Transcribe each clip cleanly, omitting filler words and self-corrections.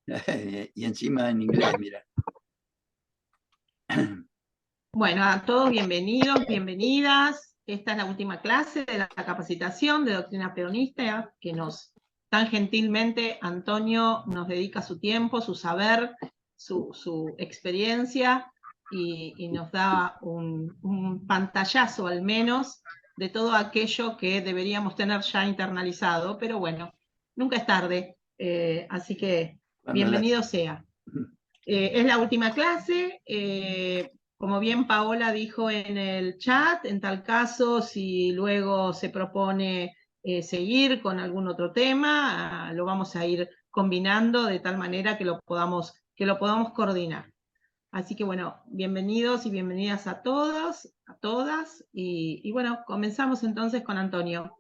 Y encima en inglés, mira. Bueno, a todos bienvenidos, bienvenidas. Esta es la última clase de la capacitación de doctrina peronista que tan gentilmente Antonio nos dedica su tiempo, su saber, su experiencia y nos da un pantallazo al menos de todo aquello que deberíamos tener ya internalizado, pero bueno, nunca es tarde, así que bienvenido sea. Es la última clase. Como bien Paola dijo en el chat, en tal caso, si luego se propone seguir con algún otro tema, lo vamos a ir combinando de tal manera que lo podamos coordinar. Así que bueno, bienvenidos y bienvenidas a todos, a todas. Y bueno, comenzamos entonces con Antonio.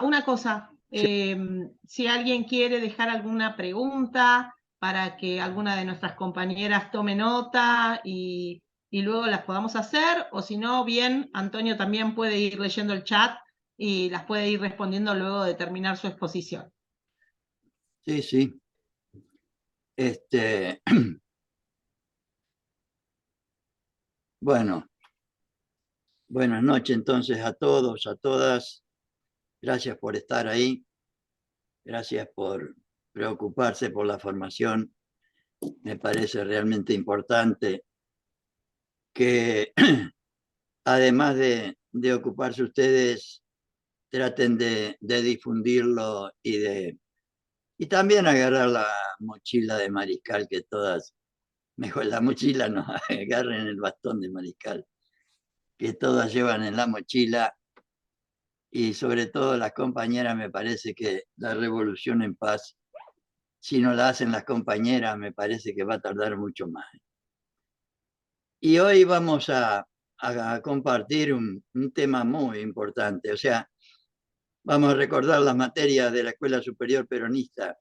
Una cosa, si alguien quiere dejar alguna pregunta para que alguna de nuestras compañeras tome nota y luego las podamos hacer, o si no, bien, Antonio también puede ir leyendo el chat y las puede ir respondiendo luego de terminar su exposición. Sí, sí. Bueno, buenas noches entonces a todos, a todas. Gracias por estar ahí. Gracias por preocuparse por la formación. Me parece realmente importante que además de ocuparse ustedes, traten de difundirlo y también agarrar la mochila de mariscal, que todas, mejor la mochila no, agarren el bastón de mariscal, que todas llevan en la mochila, y sobre todo las compañeras. Me parece que la revolución en paz, si no la hacen las compañeras, me parece que va a tardar mucho más. Y hoy vamos a compartir un tema muy importante. O sea, vamos a recordar las materias de la Escuela Superior Peronista.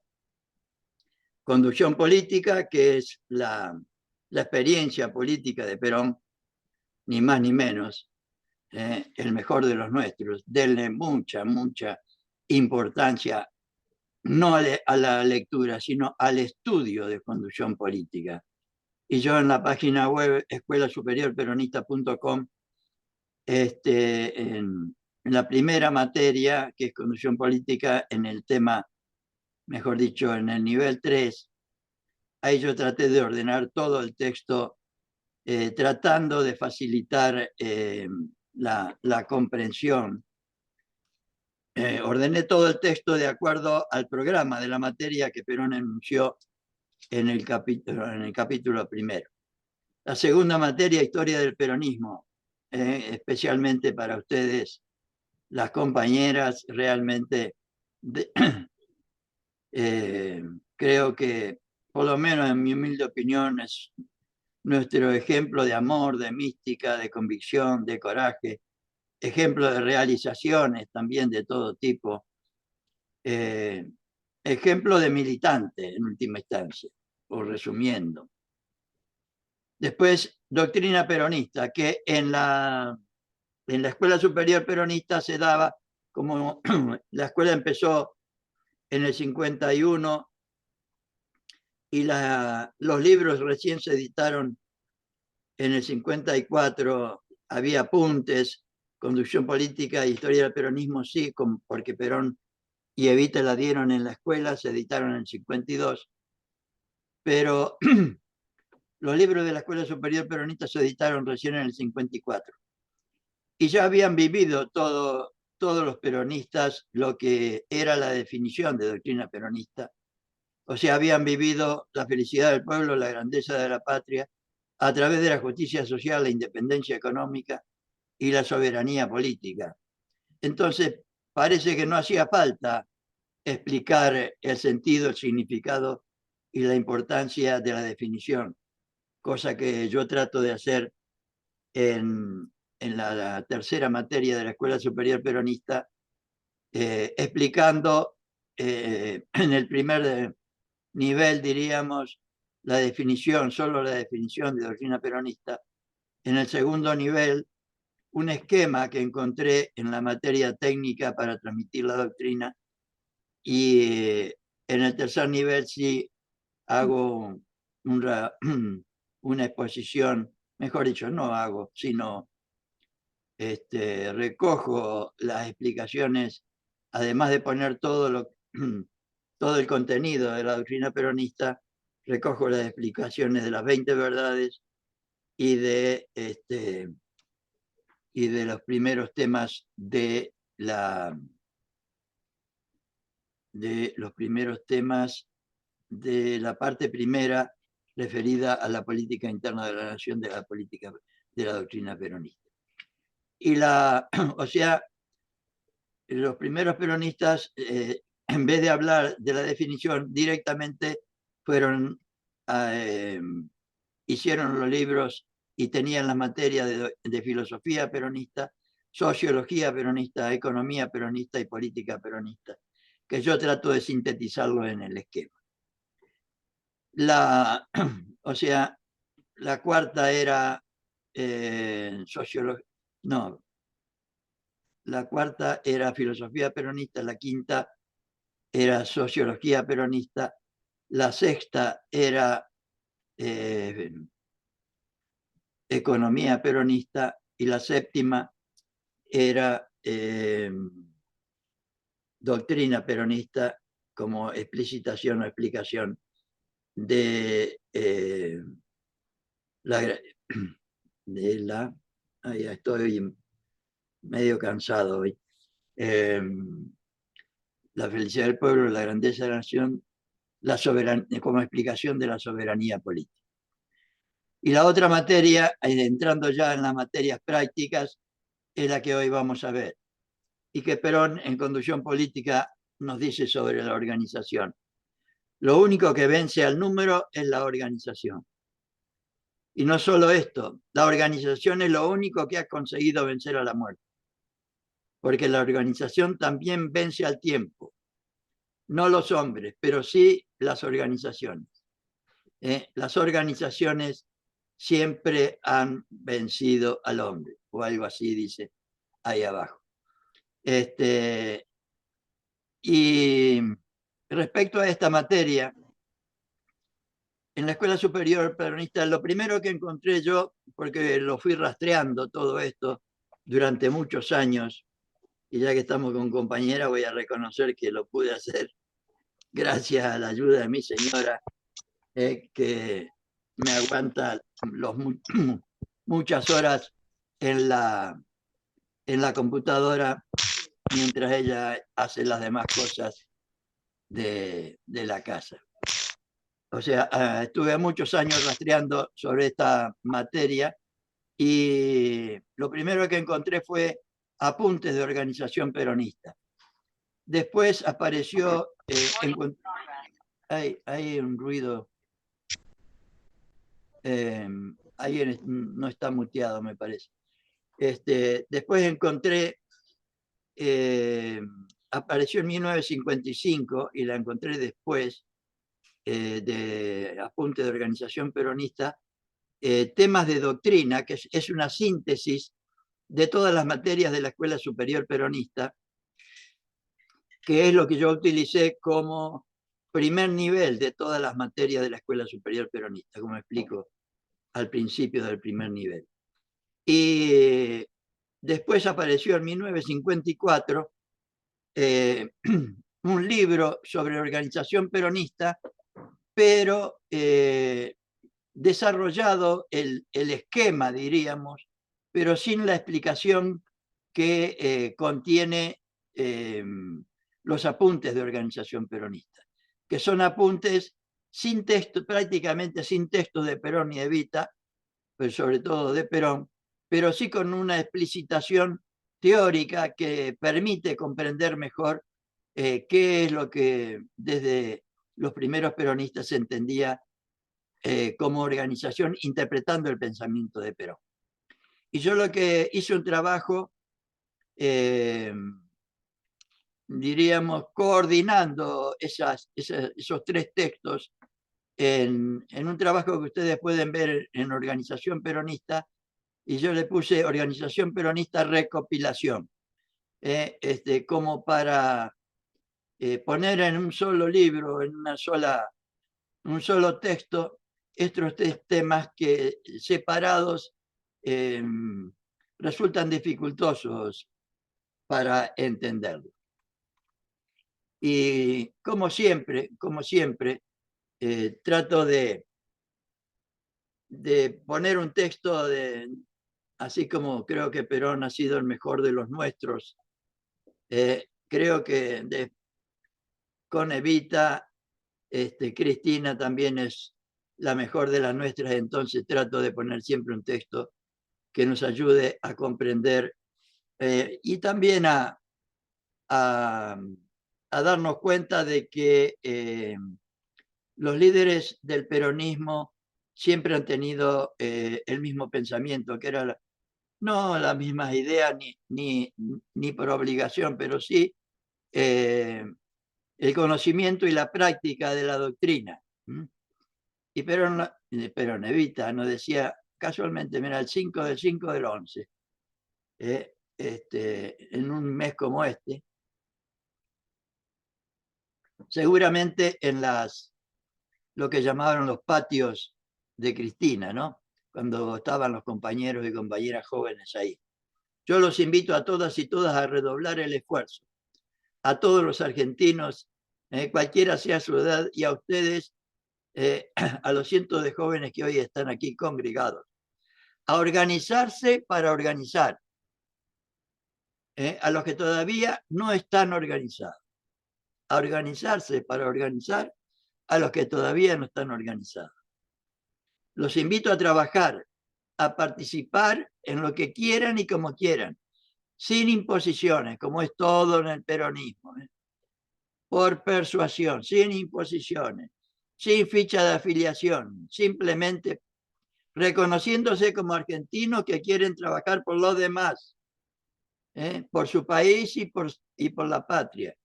Conducción política, que es la experiencia política de Perón, ni más ni menos, el mejor de los nuestros. Denle mucha, mucha importancia, no a la lectura, sino al estudio de conducción política. Y yo en la página web escuelasuperiorperonista.com, en la primera materia, que es conducción política, en el tema, mejor dicho, en el nivel 3, ahí yo traté de ordenar todo el texto, tratando de facilitar la comprensión. Ordené todo el texto de acuerdo al programa de la materia que Perón enunció en el capítulo primero. La segunda materia, historia del peronismo, especialmente para ustedes, las compañeras. Realmente creo que, por lo menos en mi humilde opinión, es nuestro ejemplo de amor, de mística, de convicción, de coraje, ejemplo de realizaciones también de todo tipo, ejemplo de militante en última instancia, o resumiendo. Después, doctrina peronista, que en la Escuela Superior Peronista se daba como la escuela empezó en el 51 y los libros recién se editaron en el 54. Había apuntes, conducción política e historia del peronismo, sí, porque Perón y Evita la dieron en la escuela, se editaron en el 52, pero los libros de la Escuela Superior Peronista se editaron recién en el 54. Y ya habían vivido todos los peronistas lo que era la definición de doctrina peronista. O sea, habían vivido la felicidad del pueblo, la grandeza de la patria, a través de la justicia social, la independencia económica y la soberanía política. Entonces, parece que no hacía falta explicar el sentido, el significado y la importancia de la definición, cosa que yo trato de hacer en la tercera materia de la Escuela Superior Peronista, explicando en el primer nivel, diríamos, la definición, solo la definición de doctrina peronista. En el segundo nivel, un esquema que encontré en la materia técnica para transmitir la doctrina. Y en el tercer nivel, sí, hago una exposición, mejor dicho, no hago, sino recojo las explicaciones, además de poner todo el contenido de la doctrina peronista, recojo las explicaciones de las 20 verdades y de los primeros temas de la parte primera referida a la política interna de la nación, de la política de la doctrina peronista. Y o sea, los primeros peronistas, en vez de hablar de la definición directamente, hicieron los libros y tenían la materia de filosofía peronista, sociología peronista, economía peronista y política peronista, que yo trato de sintetizarlo en el esquema. O sea, la cuarta era sociología, no, la cuarta era filosofía peronista, la quinta era sociología peronista, la sexta era economía peronista y la séptima era doctrina peronista como explicitación o explicación de ya estoy medio cansado hoy. La felicidad del pueblo, la grandeza de la nación, como explicación de la soberanía política. Y la otra materia, entrando ya en las materias prácticas, es la que hoy vamos a ver, y que Perón en Conducción Política nos dice sobre la organización. Lo único que vence al número es la organización. Y no solo esto, la organización es lo único que ha conseguido vencer a la muerte, porque la organización también vence al tiempo. No los hombres, pero sí las organizaciones. Las organizaciones siempre han vencido al hombre, o algo así dice ahí abajo. Y respecto a esta materia, en la Escuela Superior Peronista, lo primero que encontré yo, porque lo fui rastreando todo esto durante muchos años, y ya que estamos con compañera, voy a reconocer que lo pude hacer gracias a la ayuda de mi señora, que me aguanta muchas horas en la computadora mientras ella hace las demás cosas de la casa. O sea, estuve muchos años rastreando sobre esta materia y lo primero que encontré fue apuntes de organización peronista. Después apareció, hay un ruido, ahí no está muteado, me parece. Después encontré, apareció en 1955 y la encontré después, de apunte de organización peronista, temas de doctrina, que es una síntesis de todas las materias de la Escuela Superior Peronista, que es lo que yo utilicé como primer nivel de todas las materias de la Escuela Superior Peronista, como explico al principio del primer nivel. Y después apareció en 1954 un libro sobre organización peronista, pero desarrollado el esquema, diríamos, pero sin la explicación que contiene los apuntes de organización peronista, que son apuntes sin texto, prácticamente sin textos de Perón y Evita, pero sobre todo de Perón, pero sí con una explicitación teórica que permite comprender mejor qué es lo que desde los primeros peronistas se entendía como organización, interpretando el pensamiento de Perón. Y yo lo que hice un trabajo, diríamos, coordinando esos tres textos en un trabajo que ustedes pueden ver en Organización Peronista, y yo le puse Organización Peronista Recopilación, como para poner en un solo libro, en una sola un solo texto estos tres temas que separados resultan dificultosos para entenderlo. Y como siempre, trato de poner un texto así como creo que Perón ha sido el mejor de los nuestros. Creo que con Evita, Cristina también es la mejor de las nuestras, entonces trato de poner siempre un texto que nos ayude a comprender y también a darnos cuenta de que los líderes del peronismo siempre han tenido el mismo pensamiento, que era no las mismas ideas ni por obligación, pero sí el conocimiento y la práctica de la doctrina. Y Perón Evita nos decía casualmente, mira, el 5 del 5 del 11, en un mes como este, seguramente en lo que llamaban los patios de Cristina, ¿no? Cuando estaban los compañeros y compañeras jóvenes ahí. Yo los invito a todas y todas a redoblar el esfuerzo, a todos los argentinos, cualquiera sea su edad, y a ustedes, a los cientos de jóvenes que hoy están aquí congregados, a organizarse para organizar, a los que todavía no están organizados, a organizarse para organizar a los que todavía no están organizados. Los invito a trabajar, a participar en lo que quieran y como quieran, sin imposiciones, como es todo en el peronismo, por persuasión, sin imposiciones, sin ficha de afiliación, simplemente reconociéndose como argentinos que quieren trabajar por los demás, por su país y por la patria,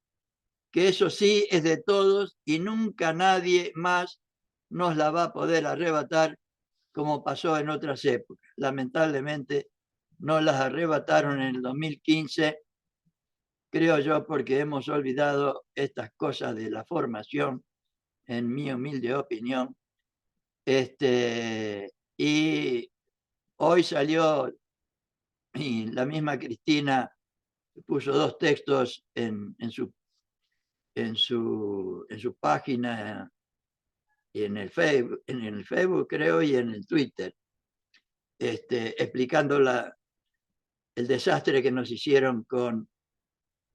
que eso sí es de todos y nunca nadie más nos la va a poder arrebatar como pasó en otras épocas. Lamentablemente nos las arrebataron en el 2015, creo yo, porque hemos olvidado estas cosas de la formación, en mi humilde opinión. Y hoy salió, y la misma Cristina puso dos textos en su página, y en el Facebook creo, y en el Twitter, explicando el desastre que nos hicieron con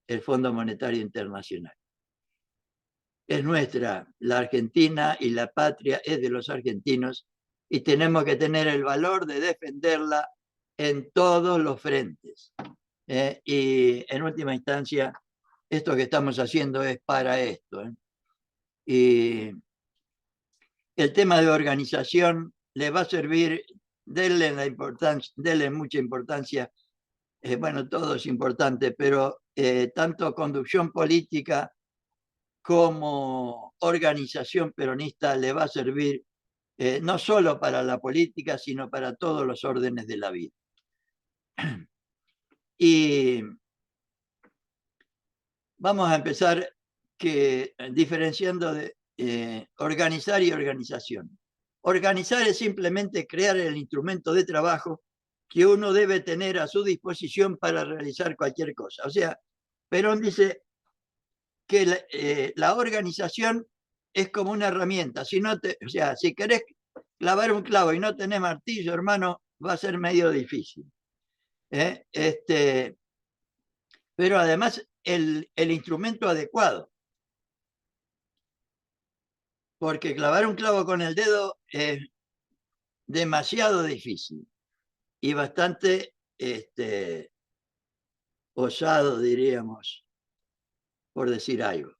el Fondo Monetario Internacional. Es nuestra, la Argentina, y la patria es de los argentinos, y tenemos que tener el valor de defenderla en todos los frentes. Y en última instancia, esto que estamos haciendo es para esto. Y el tema de organización le va a servir, denle mucha importancia. Bueno, todo es importante, pero tanto conducción política como organización peronista le va a servir no solo para la política, sino para todos los órdenes de la vida. Y vamos a empezar diferenciando de organizar y organización. Organizar es simplemente crear el instrumento de trabajo que uno debe tener a su disposición para realizar cualquier cosa. O sea, Perón dice que la organización es como una herramienta. O sea, si querés clavar un clavo y no tenés martillo, hermano, va a ser medio difícil. Pero además el instrumento adecuado. Porque clavar un clavo con el dedo es demasiado difícil y bastante osado, diríamos, por decir algo.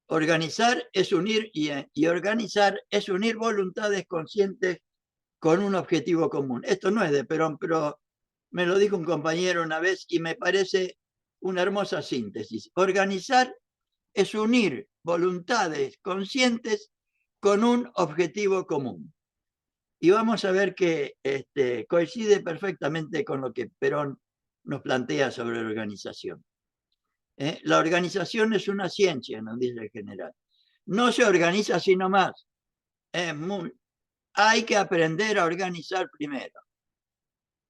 Organizar es unir y organizar es unir voluntades conscientes con un objetivo común. Esto no es de Perón, pero me lo dijo un compañero una vez y me parece una hermosa síntesis. Organizar es unir voluntades conscientes con un objetivo común. Y vamos a ver que coincide perfectamente con lo que Perón nos plantea sobre la organización. La organización es una ciencia, nos dice el general. no se organiza así nomás. Hay que aprender a organizar primero.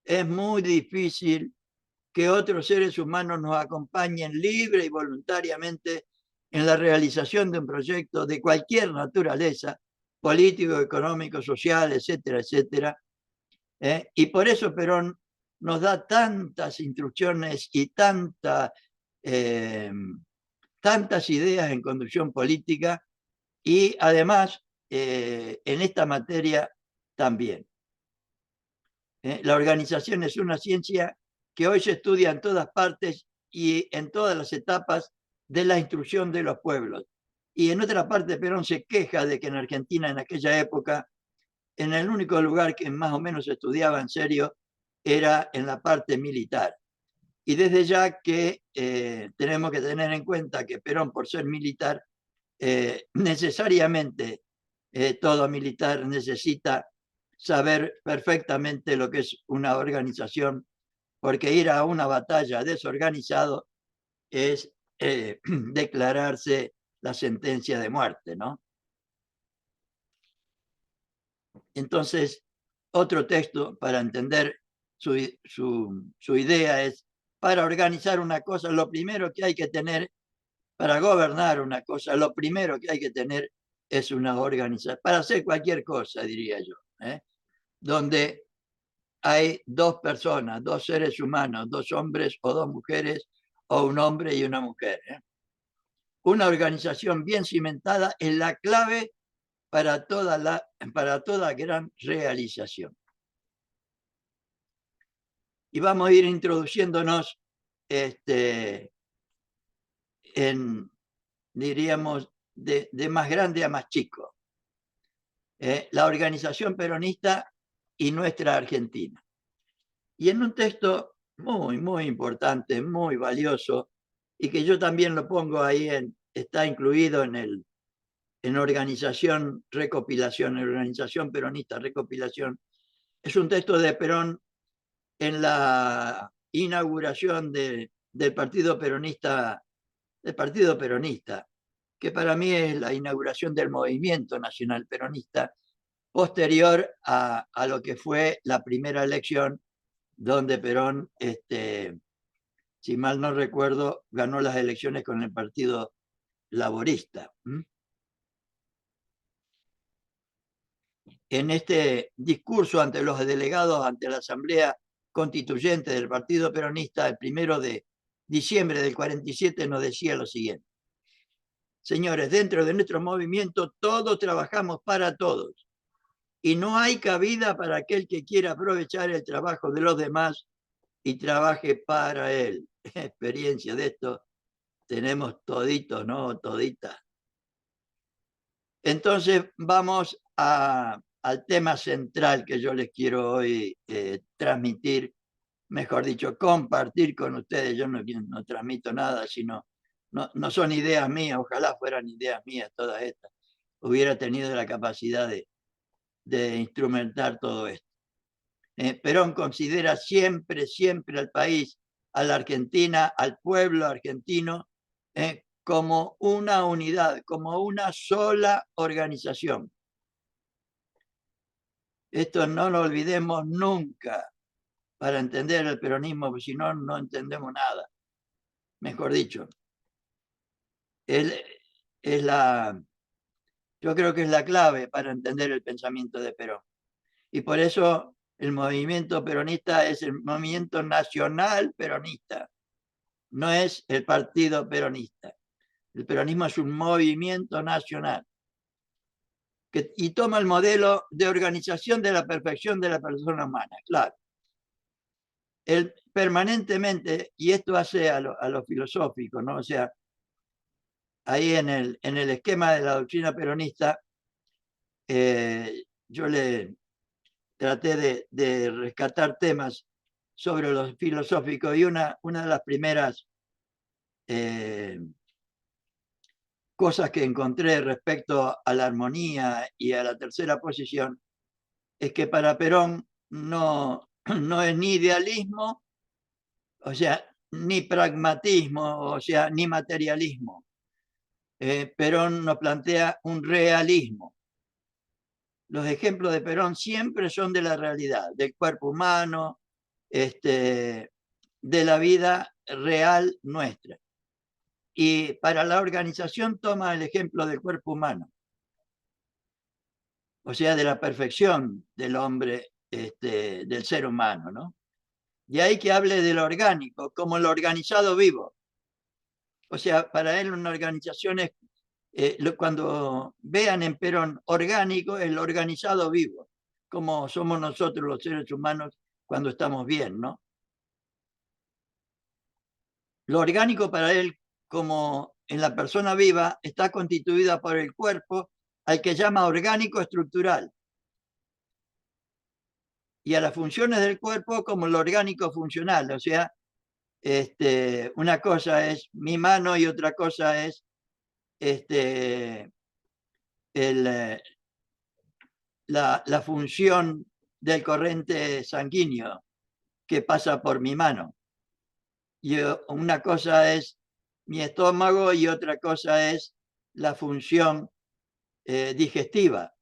Es muy difícil que otros seres humanos nos acompañen libre y voluntariamente en la realización de un proyecto de cualquier naturaleza, político, económico, social, etcétera, etcétera. Y por eso Perón nos da tantas instrucciones y tantas ideas en conducción política y además en esta materia también. La organización es una ciencia que hoy se estudia en todas partes y en todas las etapas de la instrucción de los pueblos. Y en otra parte, Perón se queja de que en Argentina en aquella época, en el único lugar que más o menos se estudiaba en serio era en la parte militar. Y desde ya que tenemos que tener en cuenta que Perón, por ser militar, necesariamente todo militar necesita saber perfectamente lo que es una organización, porque ir a una batalla desorganizado es declararse la sentencia de muerte, ¿no? Entonces, otro texto para entender su idea es, para organizar una cosa, lo primero que hay que tener, para gobernar una cosa, lo primero que hay que tener es una organización, para hacer cualquier cosa, diría yo, donde hay dos personas, dos seres humanos, dos hombres o dos mujeres, o un hombre y una mujer. Una organización bien cimentada es la clave para toda gran realización. Y vamos a ir introduciéndonos diríamos, de más grande a más chico. La organización peronista y nuestra Argentina. Y en un texto muy, muy importante, muy valioso, y que yo también lo pongo ahí, está incluido en organización peronista, recopilación. Es un texto de Perón en la inauguración del Partido Peronista, que para mí es la inauguración del Movimiento Nacional Peronista, posterior a lo que fue la primera elección, donde Perón, si mal no recuerdo, ganó las elecciones con el Partido Laborista. En este discurso ante los delegados, ante la Asamblea Constituyente del Partido Peronista, el 1 de diciembre del 47, nos decía lo siguiente: señores, dentro de nuestro movimiento todos trabajamos para todos y no hay cabida para aquel que quiera aprovechar el trabajo de los demás y trabaje para él. Experiencia de esto tenemos toditos, ¿no? Toditas. Entonces vamos al tema central que yo les quiero hoy transmitir, mejor dicho, compartir con ustedes. Yo no transmito nada, sino no son ideas mías, ojalá fueran ideas mías todas estas. Hubiera tenido la capacidad de instrumentar todo esto. Perón considera siempre, siempre al país, a la Argentina, al pueblo argentino, como una unidad, como una sola organización. Esto no lo olvidemos nunca para entender el peronismo, porque si no, no entendemos nada. Mejor dicho, yo creo que es la clave para entender el pensamiento de Perón. Y por eso el movimiento peronista es el movimiento nacional peronista, no es el partido peronista. El peronismo es un movimiento nacional y toma el modelo de organización de la perfección de la persona humana, claro. Él permanentemente, y esto hace a lo filosófico, ¿no? O sea, ahí en el esquema de la doctrina peronista, yo le traté de rescatar temas sobre lo filosófico, y una de las primeras cosas que encontré respecto a la armonía y a la tercera posición es que para Perón no es ni idealismo, o sea, ni pragmatismo, o sea, ni materialismo. Perón nos plantea un realismo. Los ejemplos de Perón siempre son de la realidad, del cuerpo humano, de la vida real nuestra. Y para la organización toma el ejemplo del cuerpo humano, o sea, de la perfección del hombre, del ser humano, ¿no? De ahí que hable de lo orgánico, como lo organizado vivo. O sea, para él una organización es, cuando vean en Perón orgánico, el organizado vivo, como somos nosotros los seres humanos cuando estamos bien, ¿no? Lo orgánico para él, como en la persona viva, está constituida por el cuerpo, al que llama orgánico estructural, y a las funciones del cuerpo como lo orgánico funcional. O sea, una cosa es mi mano y otra cosa es la función del corriente sanguíneo que pasa por mi mano. Y una cosa es mi estómago y otra cosa es la función digestiva.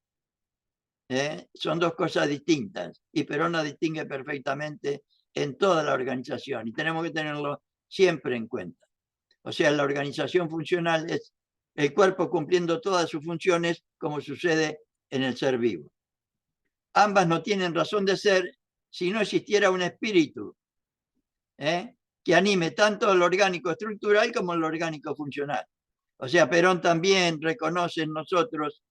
Son dos cosas distintas y Perón la distingue perfectamente en toda la organización y tenemos que tenerlo siempre en cuenta. O sea, la organización funcional es el cuerpo cumpliendo todas sus funciones como sucede en el ser vivo. Ambas no tienen razón de ser si no existiera un espíritu que anime tanto lo orgánico estructural como lo orgánico funcional. O sea, Perón también reconoce en nosotros,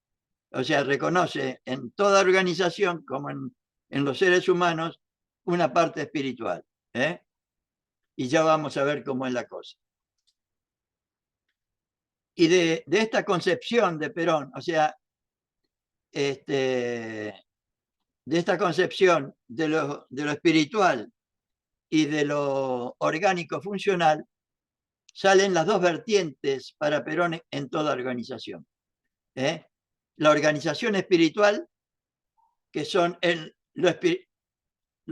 o sea, reconoce en toda organización, como en los seres humanos, una parte espiritual. Y ya vamos a ver cómo es la cosa. Y de esta concepción de Perón, o sea, de esta concepción de lo espiritual y de lo orgánico funcional, salen las dos vertientes para Perón en toda organización. La organización espiritual, que son lo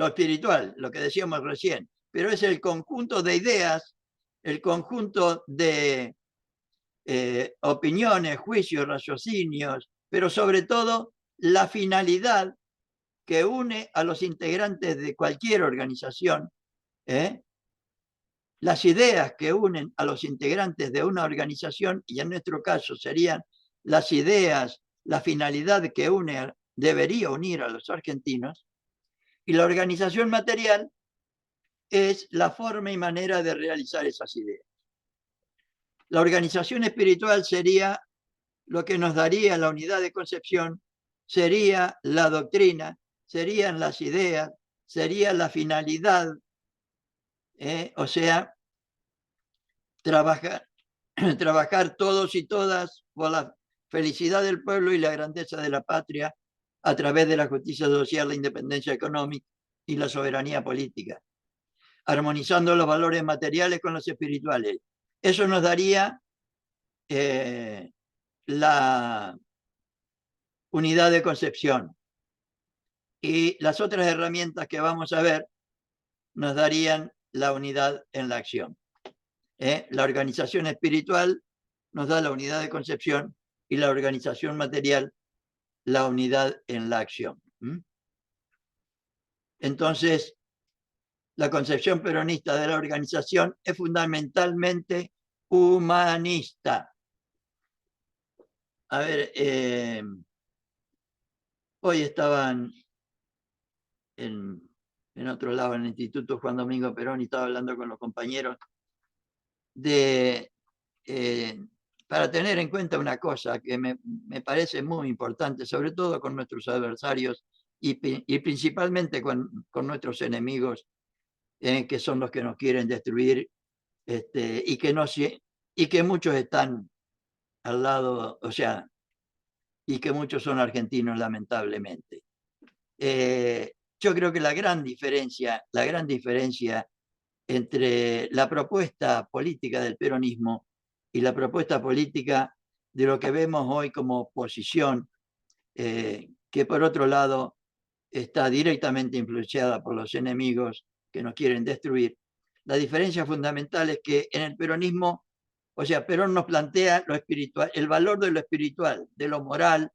espiritual, lo que decíamos recién, pero es el conjunto de ideas, el conjunto de opiniones, juicios, raciocinios, pero sobre todo la finalidad que une a los integrantes de cualquier organización, las ideas que unen a los integrantes de una organización, y en nuestro caso serían las ideas, la finalidad que debería unir a los argentinos, y la organización material es la forma y manera de realizar esas ideas. La organización espiritual sería lo que nos daría la unidad de concepción, sería la doctrina, serían las ideas, sería la finalidad, o sea, trabajar todos y todas por la felicidad del pueblo y la grandeza de la patria a través de la justicia social, la independencia económica y la soberanía política, armonizando los valores materiales con los espirituales. Eso nos daría la unidad de concepción. Y las otras herramientas que vamos a ver nos darían la unidad en la acción. La organización espiritual nos da la unidad de concepción y la organización material la unidad en la acción. Entonces, la concepción peronista de la organización es fundamentalmente humanista. A ver, hoy estaban en otro lado, en el Instituto Juan Domingo Perón, y estaba hablando con los compañeros para tener en cuenta una cosa que me parece muy importante, sobre todo con nuestros adversarios y principalmente con nuestros enemigos, que son los que nos quieren destruir, y que muchos están al lado, o sea, y que muchos son argentinos, lamentablemente. Yo creo que la gran diferencia entre la propuesta política del peronismo y la propuesta política de lo que vemos hoy como oposición, que por otro lado está directamente influenciada por los enemigos que nos quieren destruir. La diferencia fundamental es que en el peronismo O sea, Perón nos plantea lo espiritual, el valor de lo espiritual, de lo moral,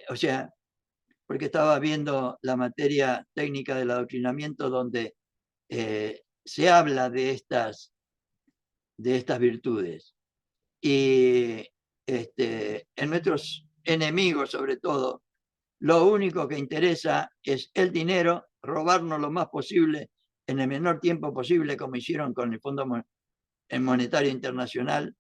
o sea, porque estaba viendo la materia técnica del adoctrinamiento donde se habla de estas virtudes. Y en nuestros enemigos, sobre todo, lo único que interesa es el dinero, robarnos lo más posible en el menor tiempo posible, como hicieron con el Fondo Monetario Internacional,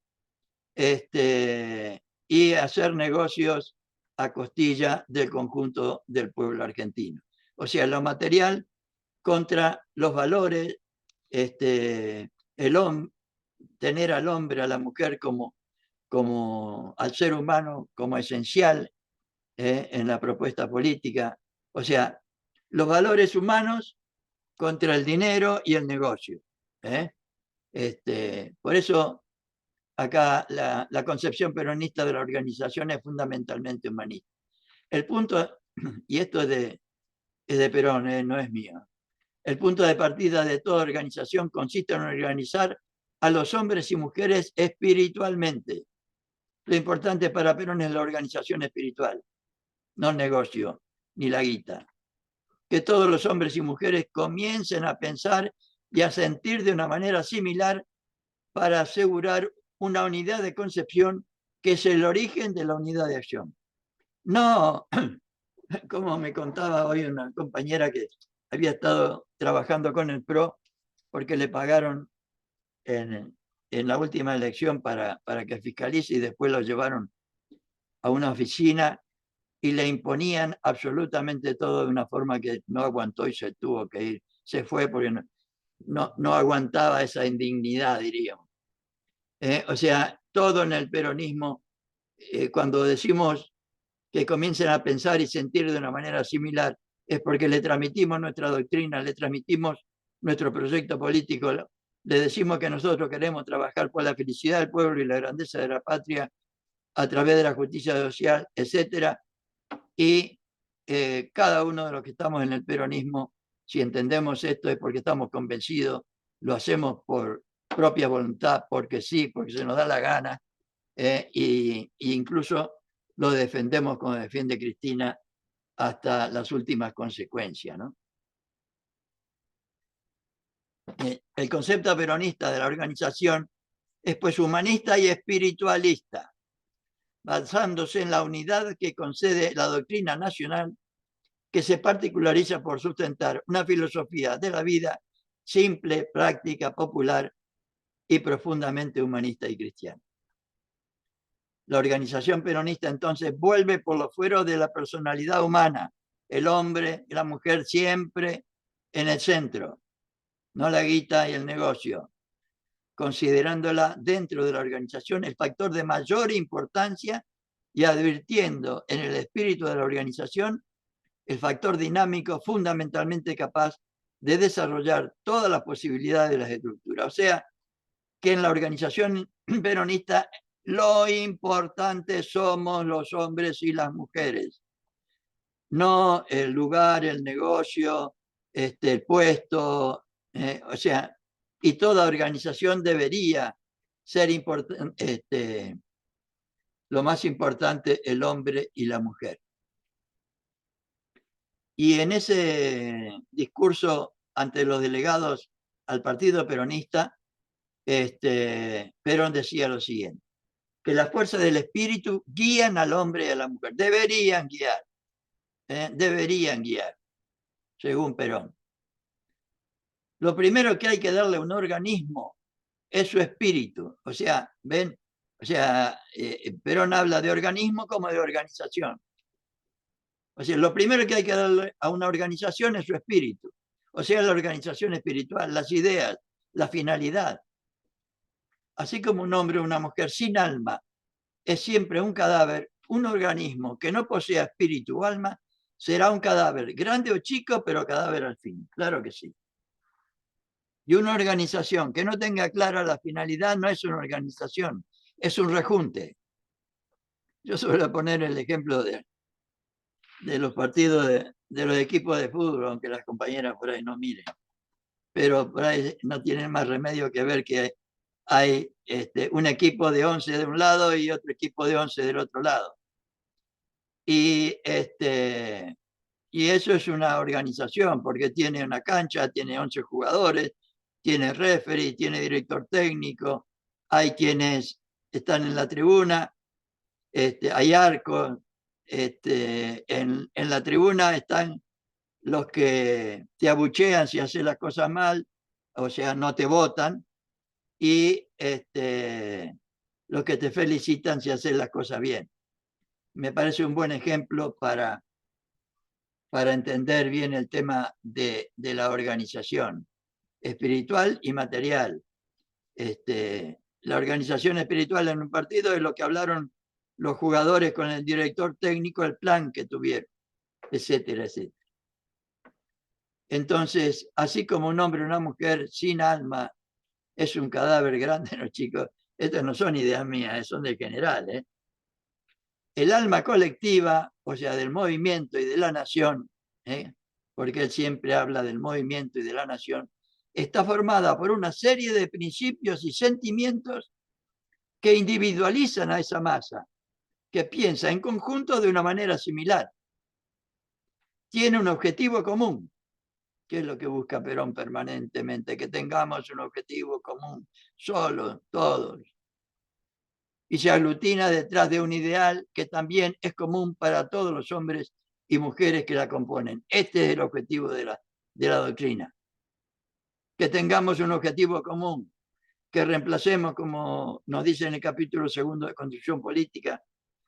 y hacer negocios a costilla del conjunto del pueblo argentino. O sea, lo material contra los valores, tener al hombre, a la mujer como al ser humano como esencial en la propuesta política. O sea, los valores humanos contra el dinero y el negocio. Por eso acá la concepción peronista de la organización es fundamentalmente humanista. El punto, y esto es de Perón, no es mío, el punto de partida de toda organización consiste en organizar a los hombres y mujeres espiritualmente. Lo importante para Perón es la organización espiritual, no el negocio ni la guita. Que todos los hombres y mujeres comiencen a pensar y a sentir de una manera similar para asegurar una unidad de concepción que es el origen de la unidad de acción. No, como me contaba hoy una compañera que había estado trabajando con el PRO porque le pagaron en la última elección para que fiscalice y después lo llevaron a una oficina y le imponían absolutamente todo de una forma que no aguantó y se tuvo que ir. Se fue porque no aguantaba esa indignidad, diríamos. O sea, todo en el peronismo, cuando decimos que comiencen a pensar y sentir de una manera similar, es porque le transmitimos nuestra doctrina, le transmitimos nuestro proyecto político, le decimos que nosotros queremos trabajar por la felicidad del pueblo y la grandeza de la patria a través de la justicia social, etcétera. Y cada uno de los que estamos en el peronismo, si entendemos esto es porque estamos convencidos, lo hacemos por propia voluntad, porque sí, porque se nos da la gana, y incluso lo defendemos como defiende Cristina hasta las últimas consecuencias, ¿no? El concepto peronista de la organización es pues humanista y espiritualista, basándose en la unidad que concede la doctrina nacional, que se particulariza por sustentar una filosofía de la vida simple, práctica, popular y profundamente humanista y cristiana. La organización peronista entonces vuelve por los fueros de la personalidad humana, el hombre y la mujer siempre en el centro, no la guita y el negocio, considerándola dentro de la organización el factor de mayor importancia y advirtiendo en el espíritu de la organización el factor dinámico fundamentalmente capaz de desarrollar todas las posibilidades de las estructuras. O sea, que en la organización peronista lo importante somos los hombres y las mujeres, no el lugar, el negocio, el puesto, o sea, y toda organización debería ser lo más importante el hombre y la mujer. Y en ese discurso ante los delegados al Partido Peronista, Perón decía lo siguiente, que las fuerzas del espíritu guían al hombre y a la mujer, deberían guiar, según Perón. Lo primero que hay que darle a un organismo es su espíritu, o sea, ven, o sea, Perón habla de organismo como de organización. O sea, lo primero que hay que darle a una organización es su espíritu, o sea, la organización espiritual, las ideas, la finalidad. Así como un hombre o una mujer sin alma es siempre un cadáver, un organismo que no posea espíritu o alma será un cadáver, grande o chico, pero cadáver al fin. Claro que sí. Y una organización que no tenga clara la finalidad no es una organización, es un rejunte. Yo suelo poner el ejemplo de los partidos de los equipos de fútbol, aunque las compañeras por ahí no miren. Pero por ahí no tienen más remedio que ver que hay un equipo de 11 de un lado y otro equipo de 11 del otro lado. Y eso es una organización, porque tiene una cancha, tiene 11 jugadores, tiene referee, tiene director técnico, hay quienes están en la tribuna, hay arcos, en la tribuna están los que te abuchean si haces las cosas mal, o sea, no te votan, y los que te felicitan si haces las cosas bien. Me parece un buen ejemplo para entender bien el tema de la organización espiritual y material. La organización espiritual en un partido es lo que hablaron los jugadores con el director técnico, el plan que tuvieron, etcétera, etcétera. Entonces, así como un hombre o una mujer sin alma es un cadáver grande, no, chicos, estas no son ideas mías, son del general, ¿eh? El alma colectiva, o sea, del movimiento y de la nación, porque él siempre habla del movimiento y de la nación, está formada por una serie de principios y sentimientos que individualizan a esa masa, que piensa en conjunto de una manera similar. Tiene un objetivo común, que es lo que busca Perón permanentemente, que tengamos un objetivo común, solo, todos. Y se aglutina detrás de un ideal que también es común para todos los hombres y mujeres que la componen. Este es el objetivo de la doctrina. Que tengamos un objetivo común, que reemplacemos, como nos dice en el capítulo 2 de Construcción Política,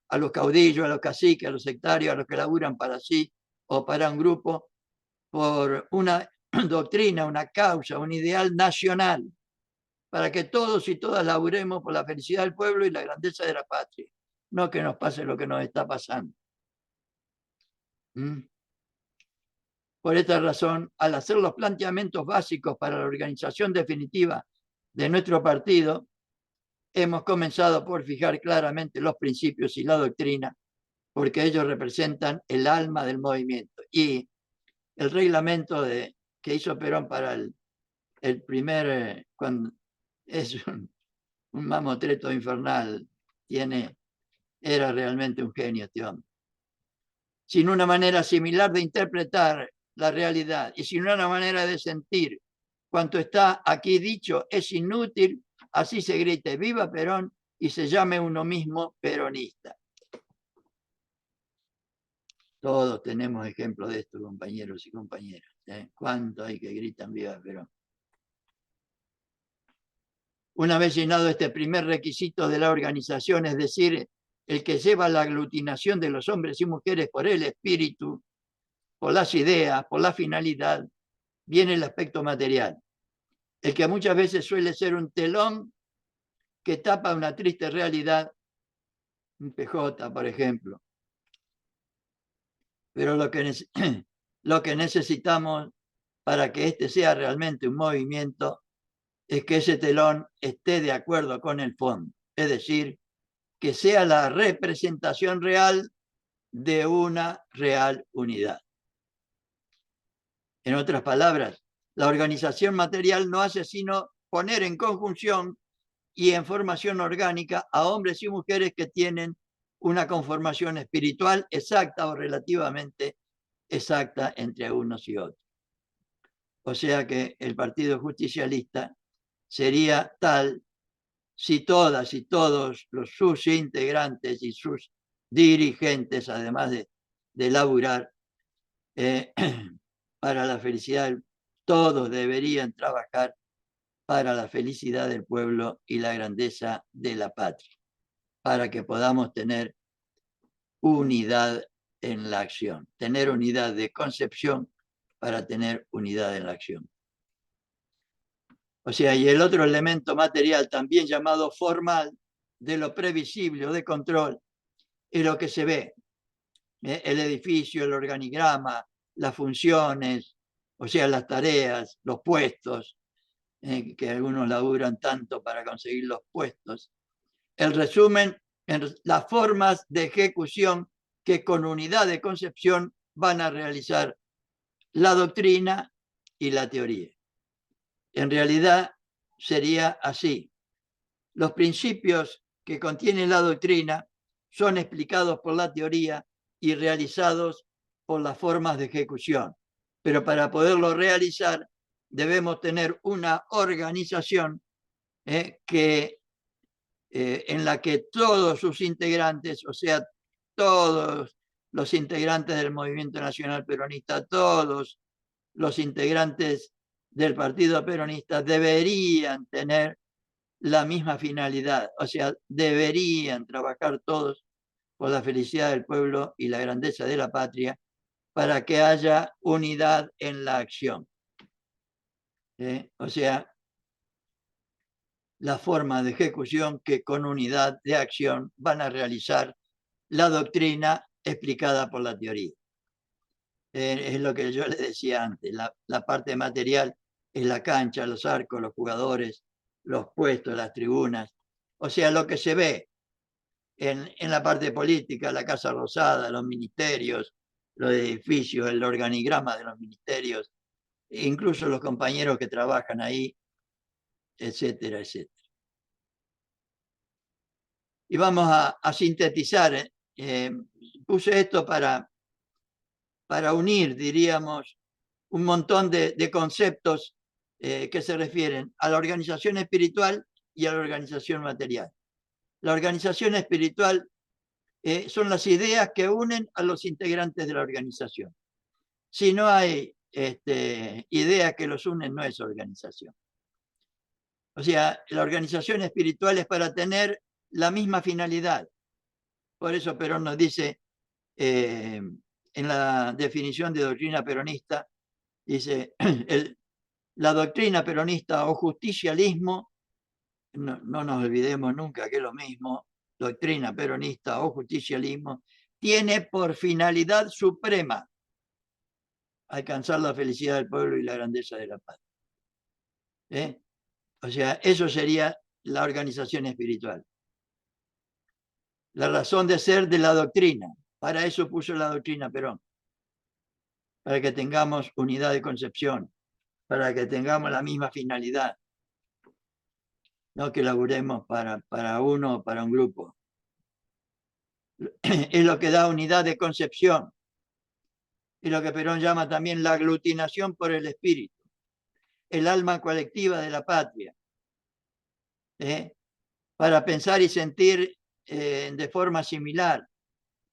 a los caudillos, a los caciques, a los sectarios, a los que laburan para sí o para un grupo, por una doctrina, una causa, un ideal nacional, para que todos y todas laburemos por la felicidad del pueblo y la grandeza de la patria, no que nos pase lo que nos está pasando. Por esta razón, al hacer los planteamientos básicos para la organización definitiva de nuestro partido, hemos comenzado por fijar claramente los principios y la doctrina, porque ellos representan el alma del movimiento. Y el reglamento que hizo Perón para el primer, cuando es un mamotreto infernal, era realmente un genio este hombre. Sin una manera similar de interpretar la realidad y sin una manera de sentir cuanto está aquí dicho es inútil, así se grite viva Perón y se llame uno mismo peronista. Todos tenemos ejemplos de esto, compañeros y compañeras. ¿Cuánto hay que gritan viva Perón? Una vez llenado este primer requisito de la organización, es decir, el que lleva la aglutinación de los hombres y mujeres por el espíritu, por las ideas, por la finalidad, viene el aspecto material, el que muchas veces suele ser un telón que tapa una triste realidad, un PJ, por ejemplo. Pero lo que necesitamos para que este sea realmente un movimiento es que ese telón esté de acuerdo con el fondo, es decir, que sea la representación real de una real unidad. En otras palabras, la organización material no hace sino poner en conjunción y en formación orgánica a hombres y mujeres que tienen una conformación espiritual exacta o relativamente exacta entre unos y otros. O sea que el Partido Justicialista sería tal si todas y todos sus integrantes y sus dirigentes, además de laburar para la felicidad, todos deberían trabajar para la felicidad del pueblo y la grandeza de la patria, para que podamos tener unidad en la acción, tener unidad de concepción para tener unidad en la acción. O sea, y el otro elemento material, también llamado formal, de lo previsible o de control, es lo que se ve. El edificio, el organigrama, las funciones, o sea, las tareas, los puestos, que algunos laburan tanto para conseguir los puestos. El resumen, en las formas de ejecución que con unidad de concepción van a realizar la doctrina y la teoría. En realidad sería así. Los principios que contiene la doctrina son explicados por la teoría y realizados por las formas de ejecución. Pero para poderlo realizar debemos tener una organización en la que todos sus integrantes, o sea, todos los integrantes del Movimiento Nacional Peronista, todos los integrantes del Partido Peronista deberían tener la misma finalidad, o sea, deberían trabajar todos por la felicidad del pueblo y la grandeza de la patria para que haya unidad en la acción. O sea, la forma de ejecución que con unidad de acción van a realizar la doctrina explicada por la teoría. Es lo que yo les decía antes, la parte material es la cancha, los arcos, los jugadores, los puestos, las tribunas, o sea, lo que se ve en la parte política, la Casa Rosada, los ministerios, los edificios, el organigrama de los ministerios, incluso los compañeros que trabajan ahí, etcétera, etcétera. Y vamos a sintetizar. Puse esto para unir, diríamos, un montón de conceptos que se refieren a la organización espiritual y a la organización material. La organización espiritual son las ideas que unen a los integrantes de la organización. Si no hay ideas que los unen, no es organización. O sea, la organización espiritual es para tener la misma finalidad. Por eso Perón nos dice, en la definición de doctrina peronista, dice, la doctrina peronista o justicialismo, no nos olvidemos nunca que es lo mismo, doctrina peronista o justicialismo, tiene por finalidad suprema alcanzar la felicidad del pueblo y la grandeza de la paz. O sea, eso sería la organización espiritual. La razón de ser de la doctrina. Para eso puso la doctrina Perón. Para que tengamos unidad de concepción. Para que tengamos la misma finalidad. No que laburemos para uno o para un grupo. Es lo que da unidad de concepción. Es lo que Perón llama también la aglutinación por el espíritu. El alma colectiva de la patria. Para pensar y sentir de forma similar.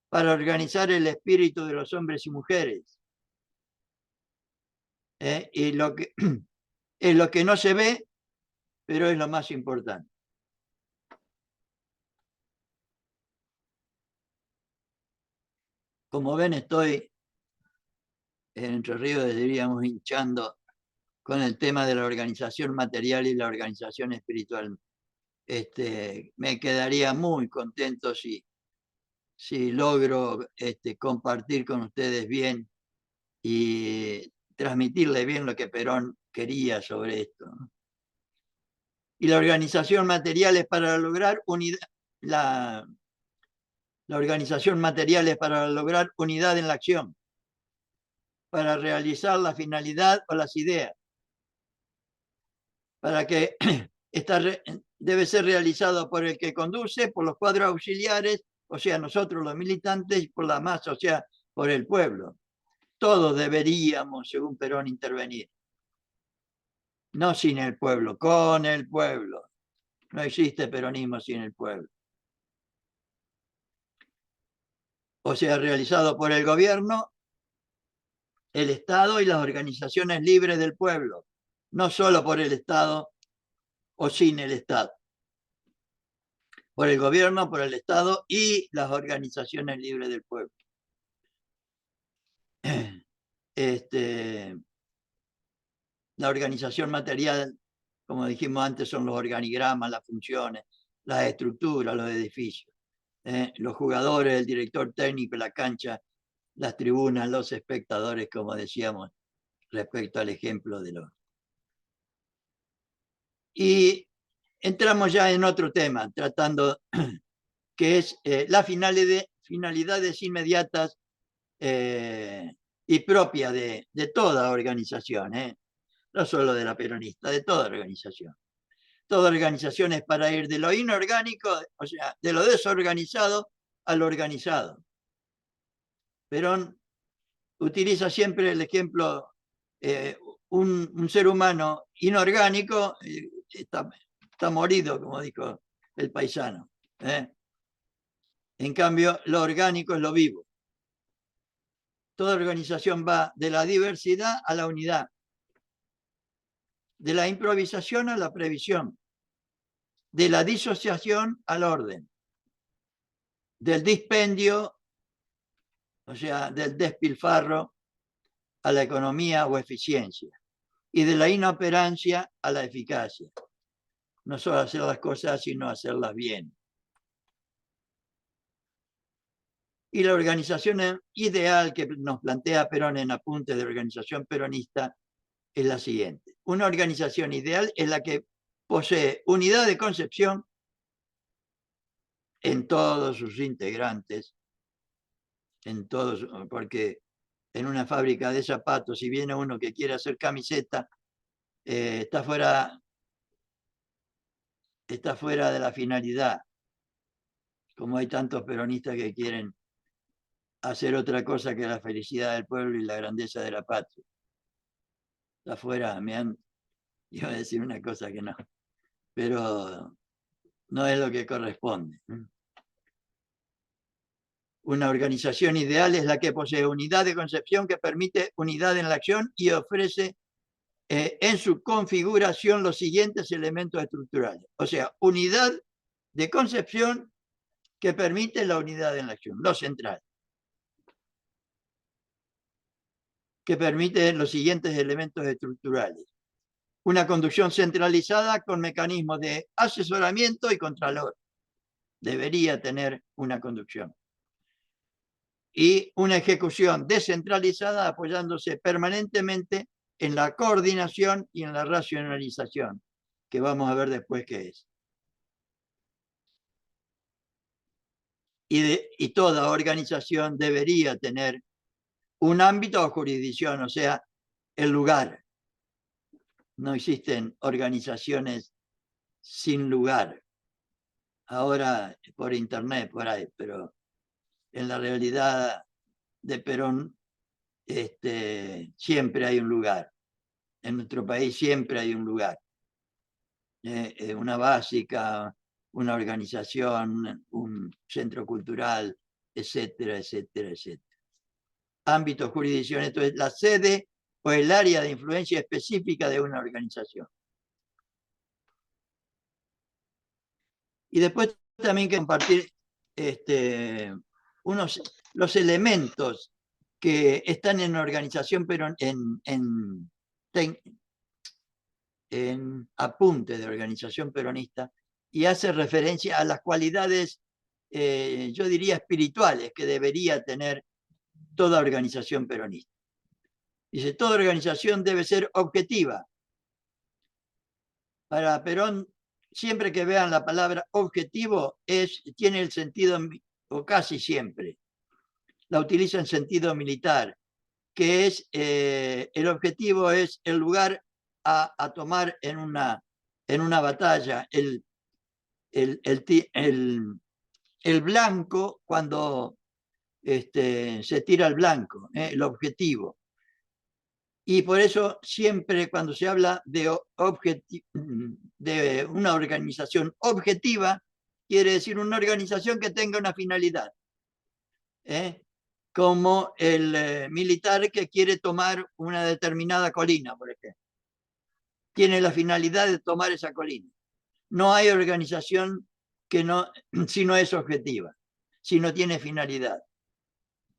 Para organizar el espíritu de los hombres y mujeres. Y lo que, es lo que no se ve, pero es lo más importante. Como ven, estoy en Entre Ríos, diríamos, hinchando con el tema de la organización material y la organización espiritual. Me quedaría muy contento si logro compartir con ustedes bien y transmitirles bien lo que Perón quería sobre esto. Y la organización material es para lograr unidad, la organización material es para lograr unidad en la acción, para realizar la finalidad o las ideas, para que debe ser realizado por el que conduce, por los cuadros auxiliares, o sea, nosotros los militantes, y por la masa, o sea, por el pueblo. Todos deberíamos, según Perón, intervenir. No sin el pueblo, con el pueblo. No existe peronismo sin el pueblo. O sea, realizado por el gobierno, el Estado y las organizaciones libres del pueblo. No solo por el Estado o sin el Estado. Por el gobierno, por el Estado y las organizaciones libres del pueblo. La organización material, como dijimos antes, son los organigramas, las funciones, las estructuras, los edificios, los jugadores, el director técnico, la cancha, las tribunas, los espectadores, como decíamos, respecto al ejemplo de los. Y entramos ya en otro tema, tratando que es las finalidades inmediatas y propias de toda organización, no solo de la peronista, de toda organización. Toda organización es para ir de lo inorgánico, o sea, de lo desorganizado a lo organizado. Perón utiliza siempre el ejemplo, un ser humano inorgánico está morido, como dijo el paisano. En cambio, lo orgánico es lo vivo. Toda organización va de la diversidad a la unidad, de la improvisación a la previsión, de la disociación al orden, del dispendio, o sea, del despilfarro a la economía o eficiencia, y de la inoperancia a la eficacia. No solo hacer las cosas, sino hacerlas bien. Y la organización ideal que nos plantea Perón en Apuntes de Organización Peronista es la siguiente. Una organización ideal es la que posee unidad de concepción en todos sus integrantes, en todos, porque en una fábrica de zapatos, si viene uno que quiere hacer camiseta, está fuera de la finalidad. Como hay tantos peronistas que quieren hacer otra cosa que la felicidad del pueblo y la grandeza de la patria. Está fuera, iba a decir una cosa que no, pero no es lo que corresponde. Una organización ideal es la que posee unidad de concepción que permite unidad en la acción y ofrece en su configuración los siguientes elementos estructurales. O sea, unidad de concepción que permite la unidad en la acción, lo central. Que permite los siguientes elementos estructurales. Una conducción centralizada con mecanismos de asesoramiento y contralor. Debería tener una conducción. Y una ejecución descentralizada apoyándose permanentemente en la coordinación y en la racionalización, que vamos a ver después qué es. Y toda organización debería tener un ámbito o jurisdicción, o sea, el lugar. No existen organizaciones sin lugar. Ahora por internet, por ahí, pero en la realidad de Perón siempre hay un lugar. En nuestro país siempre hay un lugar. Una básica, una organización, un centro cultural, etcétera, etcétera, etcétera. Ámbito, jurisdicción, esto es la sede o el área de influencia específica de una organización. Y después también que compartir los elementos que están en organización, pero en apunte de organización peronista, y hace referencia a las cualidades, yo diría, espirituales que debería tener toda organización peronista. Dice, toda organización debe ser objetiva. Para Perón, siempre que vean la palabra objetivo, tiene el sentido, o casi siempre, la utiliza en sentido militar, que es, el objetivo es el lugar a tomar en una batalla, el blanco cuando se tira el blanco, el objetivo. Y por eso siempre cuando se habla de una organización objetiva, quiere decir una organización que tenga una finalidad. Como el militar que quiere tomar una determinada colina, por ejemplo. Tiene la finalidad de tomar esa colina. No hay organización si no es objetiva, si no tiene finalidad.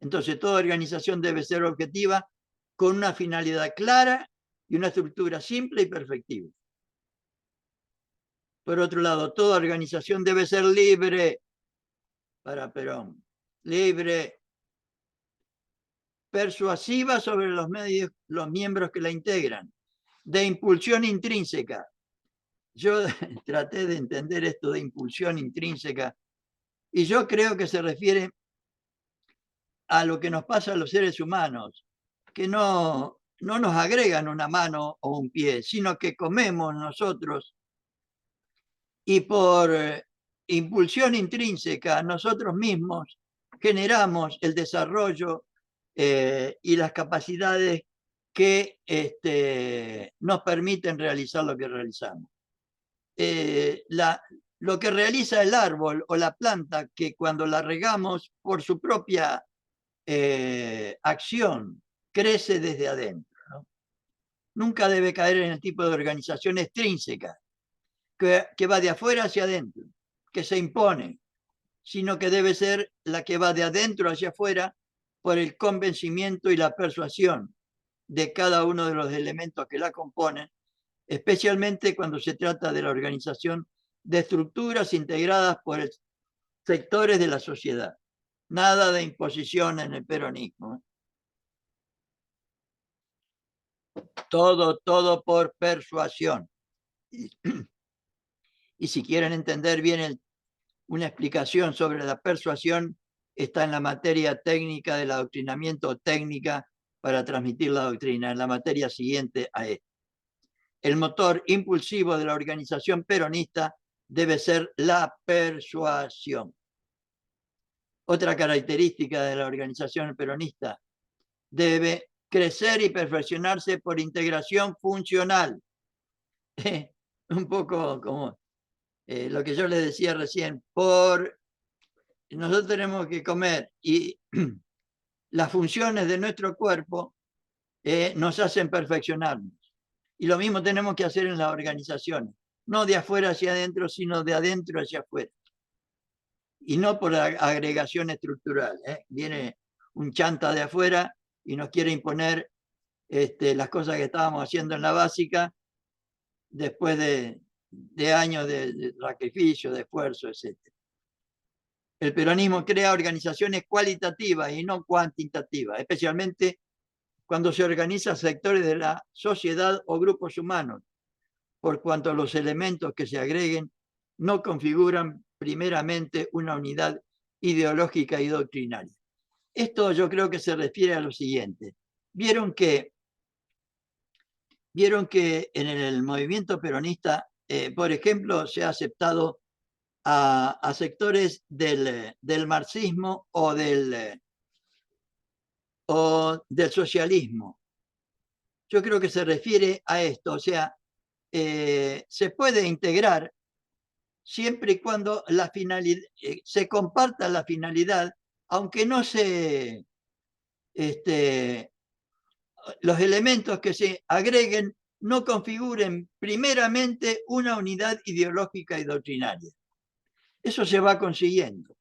Entonces, toda organización debe ser objetiva con una finalidad clara y una estructura simple y perfectible. Por otro lado, toda organización debe ser libre para Perón. Libre, persuasiva sobre los miembros que la integran, de impulsión intrínseca. Yo traté de entender esto de impulsión intrínseca y yo creo que se refiere a lo que nos pasa a los seres humanos, que no nos agregan una mano o un pie, sino que comemos nosotros y por impulsión intrínseca nosotros mismos generamos el desarrollo y las capacidades que nos permiten realizar lo que realizamos. Lo que realiza el árbol o la planta, que cuando la regamos por su propia acción, crece desde adentro, ¿no? Nunca debe caer en el tipo de organización extrínseca, que va de afuera hacia adentro, que se impone, sino que debe ser la que va de adentro hacia afuera por el convencimiento y la persuasión de cada uno de los elementos que la componen, especialmente cuando se trata de la organización de estructuras integradas por sectores de la sociedad. Nada de imposición en el peronismo. Todo por persuasión. Y si quieren entender bien una explicación sobre la persuasión, está en la materia técnica del adoctrinamiento, técnica para transmitir la doctrina, en la materia siguiente a esta. El motor impulsivo de la organización peronista debe ser la persuasión. Otra característica de la organización peronista: debe crecer y perfeccionarse por integración funcional. Un poco como lo que yo les decía recién, nosotros tenemos que comer y las funciones de nuestro cuerpo nos hacen perfeccionarnos. Y lo mismo tenemos que hacer en las organizaciones, no de afuera hacia adentro, sino de adentro hacia afuera. Y no por agregación estructural. Viene un chanta de afuera y nos quiere imponer las cosas que estábamos haciendo en la básica después de años de sacrificio, de esfuerzo, etc. El peronismo crea organizaciones cualitativas y no cuantitativas, especialmente cuando se organizan sectores de la sociedad o grupos humanos, por cuanto los elementos que se agreguen no configuran primeramente una unidad ideológica y doctrinaria. Esto yo creo que se refiere a lo siguiente. Vieron que en el movimiento peronista, por ejemplo, se ha aceptado a sectores del marxismo o del socialismo. Yo creo que se refiere a esto, o sea, se puede integrar siempre y cuando se comparta la finalidad, aunque no los elementos que se agreguen no configuren primeramente una unidad ideológica y doctrinaria. Eso se va consiguiendo.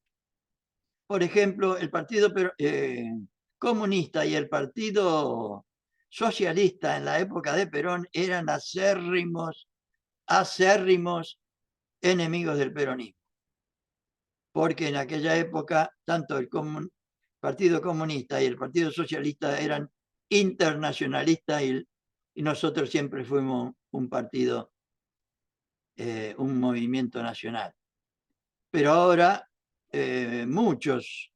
Por ejemplo, el Partido Comunista y el Partido Socialista en la época de Perón eran acérrimos enemigos del peronismo, porque en aquella época tanto el Partido Comunista y el Partido Socialista eran internacionalistas y nosotros siempre fuimos un partido, un movimiento nacional. Pero ahora muchos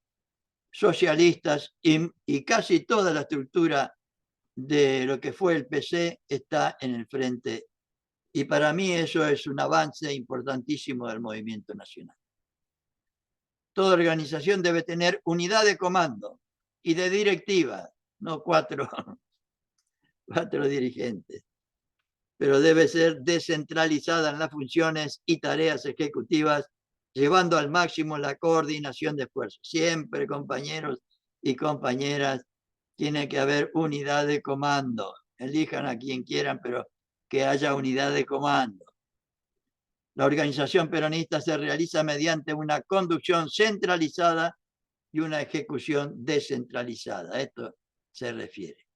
socialistas y casi toda la estructura de lo que fue el PC está en el frente. Y para mí eso es un avance importantísimo del movimiento nacional. Toda organización debe tener unidad de comando y de directiva, no cuatro dirigentes, pero debe ser descentralizada en las funciones y tareas ejecutivas, llevando al máximo la coordinación de esfuerzos. Siempre, compañeros y compañeras, tiene que haber unidad de comando. Elijan a quien quieran, pero que haya unidad de comando. La organización peronista se realiza mediante una conducción centralizada y una ejecución descentralizada. A esto se refiere.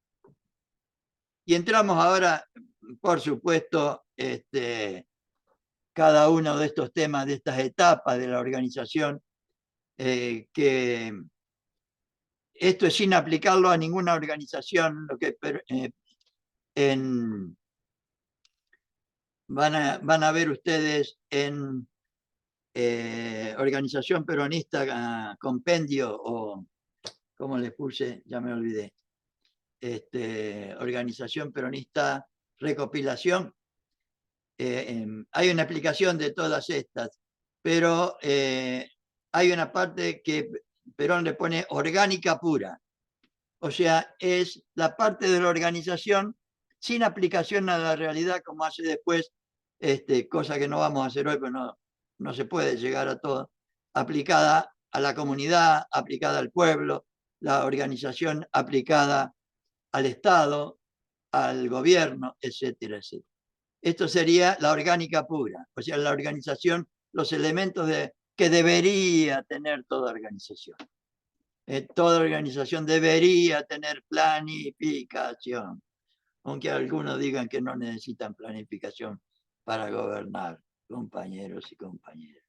Y entramos ahora, por supuesto, cada uno de estos temas, de estas etapas de la organización, que esto es sin aplicarlo a ninguna organización, lo que van a ver ustedes en Organización Peronista Compendio, o ¿cómo les puse? Ya me olvidé. Organización Peronista Recopilación. hay una explicación de todas estas, pero hay una parte que Perón le pone orgánica pura. O sea, es la parte de la organización sin aplicación a la realidad, como hace después, cosa que no vamos a hacer hoy, pero no se puede llegar a todo, aplicada a la comunidad, aplicada al pueblo, la organización aplicada al Estado, al gobierno, etcétera, etcétera. Esto sería la orgánica pura, o sea, la organización, los elementos que debería tener toda organización. Toda organización debería tener planificación, aunque algunos digan que no necesitan planificación para gobernar, compañeros y compañeras.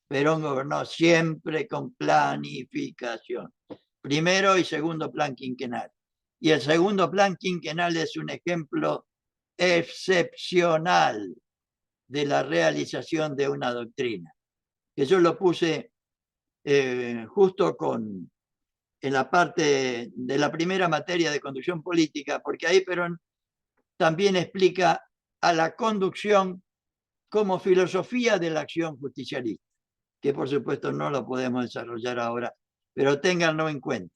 Perón gobernó siempre con planificación. Primero y segundo plan quinquenal. Y el segundo plan quinquenal es un ejemplo excepcional de la realización de una doctrina. Que yo lo puse justo en la parte de la primera materia de conducción política, porque ahí Perón también explica a la conducción como filosofía de la acción justicialista, que por supuesto no lo podemos desarrollar ahora, pero ténganlo en cuenta.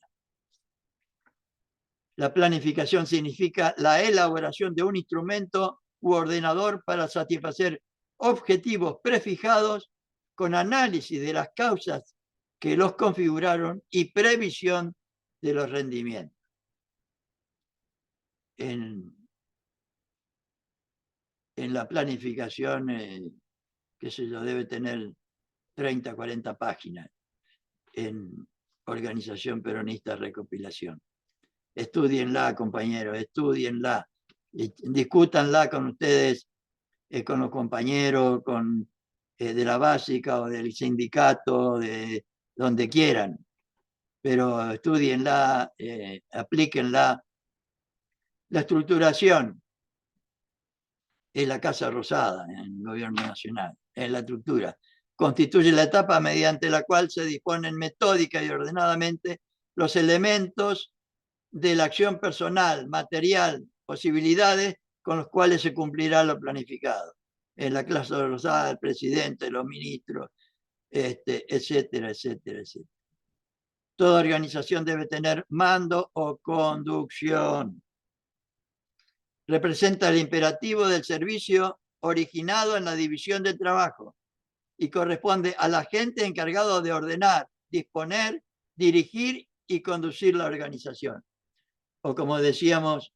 La planificación significa la elaboración de un instrumento u ordenador para satisfacer objetivos prefijados con análisis de las causas que los configuraron y previsión de los rendimientos. En la planificación, qué sé yo, debe tener 30, 40 páginas en Organización Peronista Recopilación. Estudienla, compañeros, estudienla, discútanla con ustedes, con los compañeros, de la básica o del sindicato, de donde quieran, pero estudienla, aplíquenla. La estructuración es la Casa Rosada en el gobierno nacional, es la estructura. Constituye la etapa mediante la cual se disponen metódica y ordenadamente los elementos de la acción personal, material, posibilidades con los cuales se cumplirá lo planificado. En la Casa Rosada, el presidente, los ministros, etcétera, etcétera, etcétera. Toda organización debe tener mando o conducción. Representa el imperativo del servicio originado en la división del trabajo y corresponde al agente encargado de ordenar, disponer, dirigir y conducir la organización. O como decíamos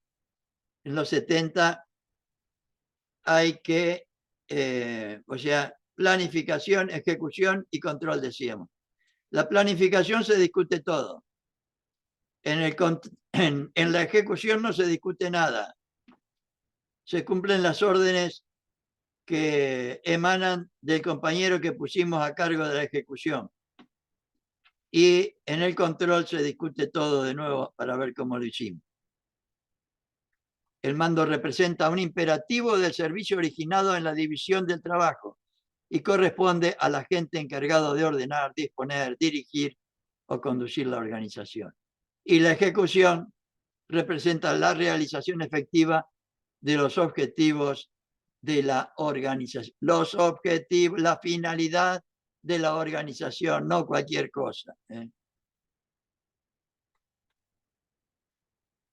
en los 70, hay que, o sea, planificación, ejecución y control, decíamos. La planificación se discute todo. En la ejecución no se discute nada. Se cumplen las órdenes que emanan del compañero que pusimos a cargo de la ejecución. Y en el control se discute todo de nuevo para ver cómo lo hicimos. El mando representa un imperativo del servicio originado en la división del trabajo y corresponde al agente encargado de ordenar, disponer, dirigir o conducir la organización. Y la ejecución representa la realización efectiva de los objetivos de la organización. Los objetivos, la finalidad de la organización, no cualquier cosa.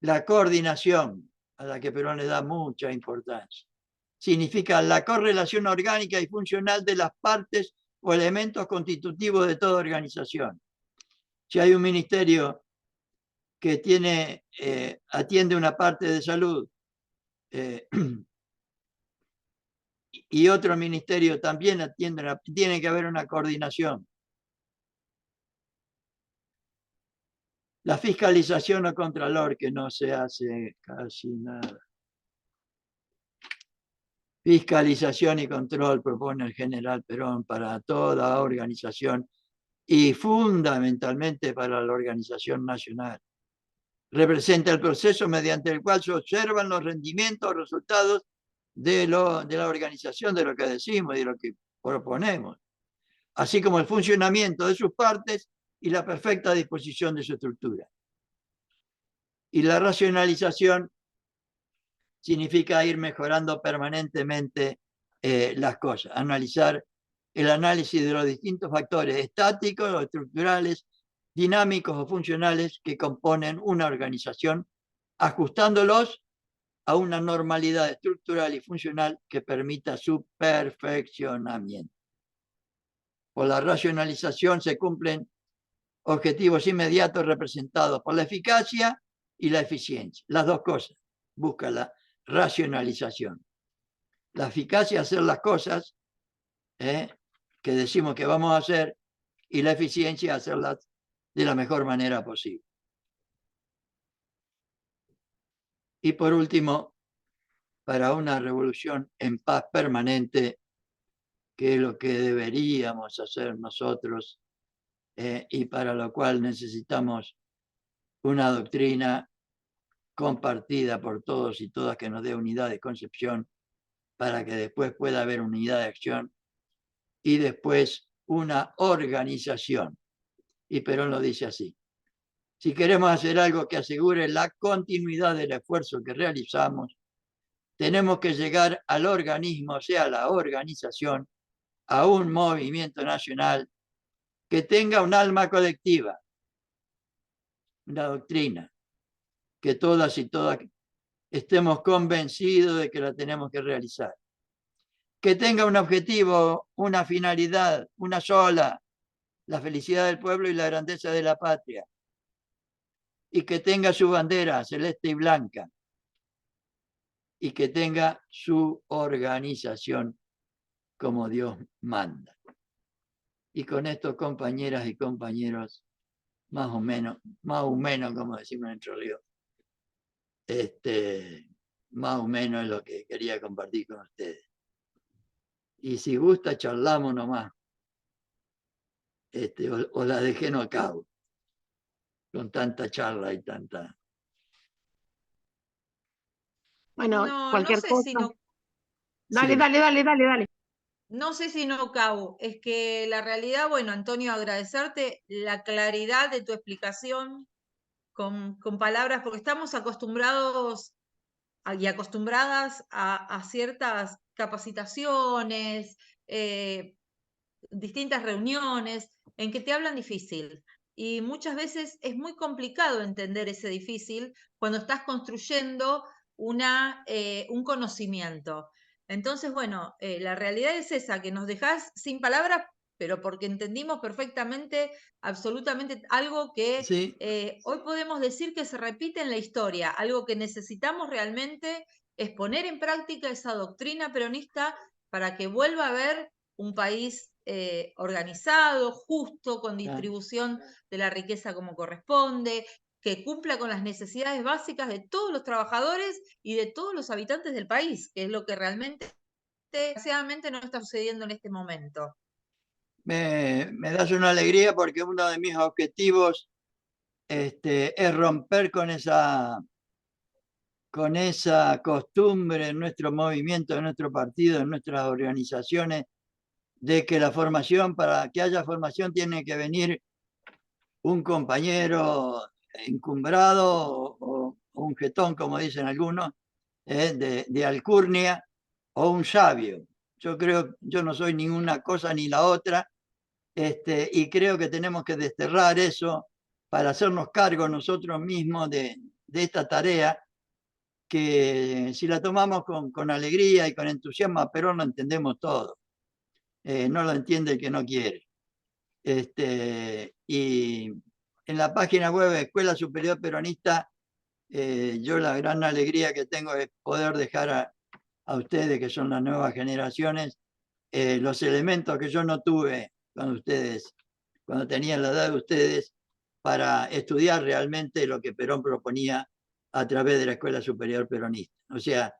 La coordinación, a la que Perón le da mucha importancia, significa la correlación orgánica y funcional de las partes o elementos constitutivos de toda organización. Si hay un ministerio que atiende una parte de salud y otro ministerio también atiende, tiene que haber una coordinación. La fiscalización o contralor, que no se hace casi nada. Fiscalización y control propone el general Perón para toda organización y fundamentalmente para la organización nacional. Representa el proceso mediante el cual se observan los rendimientos o resultados de la organización, de lo que decimos y de lo que proponemos, así como el funcionamiento de sus partes y la perfecta disposición de su estructura. Y la racionalización significa ir mejorando permanentemente las cosas, analizar el análisis de los distintos factores estáticos o estructurales, dinámicos o funcionales que componen una organización, ajustándolos a una normalidad estructural y funcional que permita su perfeccionamiento. Por la racionalización se cumplen objetivos inmediatos representados por la eficacia y la eficiencia. Las dos cosas. Busca la racionalización. La eficacia, hacer las cosas que decimos que vamos a hacer, y la eficiencia, hacerlas de la mejor manera posible. Y por último, para una revolución en paz permanente, que es lo que deberíamos hacer nosotros, y para lo cual necesitamos una doctrina compartida por todos y todas que nos dé unidad de concepción, para que después pueda haber unidad de acción y después una organización. Y Perón lo dice así: si queremos hacer algo que asegure la continuidad del esfuerzo que realizamos, tenemos que llegar al organismo, o sea, a la organización, a un movimiento nacional que tenga un alma colectiva, una doctrina, que todas y todas estemos convencidos de que la tenemos que realizar. Que tenga un objetivo, una finalidad, una sola: la felicidad del pueblo y la grandeza de la patria. Y que tenga su bandera celeste y blanca. Y que tenga su organización como Dios manda. Y con esto, compañeras y compañeros, más o menos, como decimos en Entre Ríos, más o menos es lo que quería compartir con ustedes. Y si gusta, charlamos nomás, o la dejé no acabo, con tanta charla y tanta... Bueno, No, no cualquier sé cosa. si no, Dale, Sí. dale. no sé si no cabo. Es que la realidad, bueno, Antonio, agradecerte la claridad de tu explicación con palabras, porque estamos acostumbrados y acostumbradas a ciertas capacitaciones, distintas reuniones en que te hablan difícil. Y muchas veces es muy complicado entender ese difícil cuando estás construyendo un conocimiento. Entonces, bueno, la realidad es esa, que nos dejás sin palabras, pero porque entendimos perfectamente, absolutamente algo que Sí, hoy podemos decir que se repite en la historia, algo que necesitamos realmente es poner en práctica esa doctrina peronista para que vuelva a haber un país organizado, justo, con distribución de la riqueza como corresponde, que cumpla con las necesidades básicas de todos los trabajadores y de todos los habitantes del país, que es lo que realmente, desgraciadamente, no está sucediendo en este momento. me das una alegría, porque uno de mis objetivos es romper con esa costumbre en nuestro movimiento, en nuestro partido, en nuestras organizaciones, de que la formación, para que haya formación, tiene que venir un compañero encumbrado o un jetón, como dicen algunos, de alcurnia, o un sabio. Yo no soy ninguna cosa ni la otra, y creo que tenemos que desterrar eso para hacernos cargo nosotros mismos de esta tarea, que si la tomamos con alegría y con entusiasmo, pero lo entendemos todo. No lo entiende el que no quiere. Y en la página web de Escuela Superior Peronista, yo la gran alegría que tengo es poder dejar a ustedes, que son las nuevas generaciones, los elementos que yo no tuve cuando tenían la edad de ustedes, para estudiar realmente lo que Perón proponía a través de la Escuela Superior Peronista. O sea,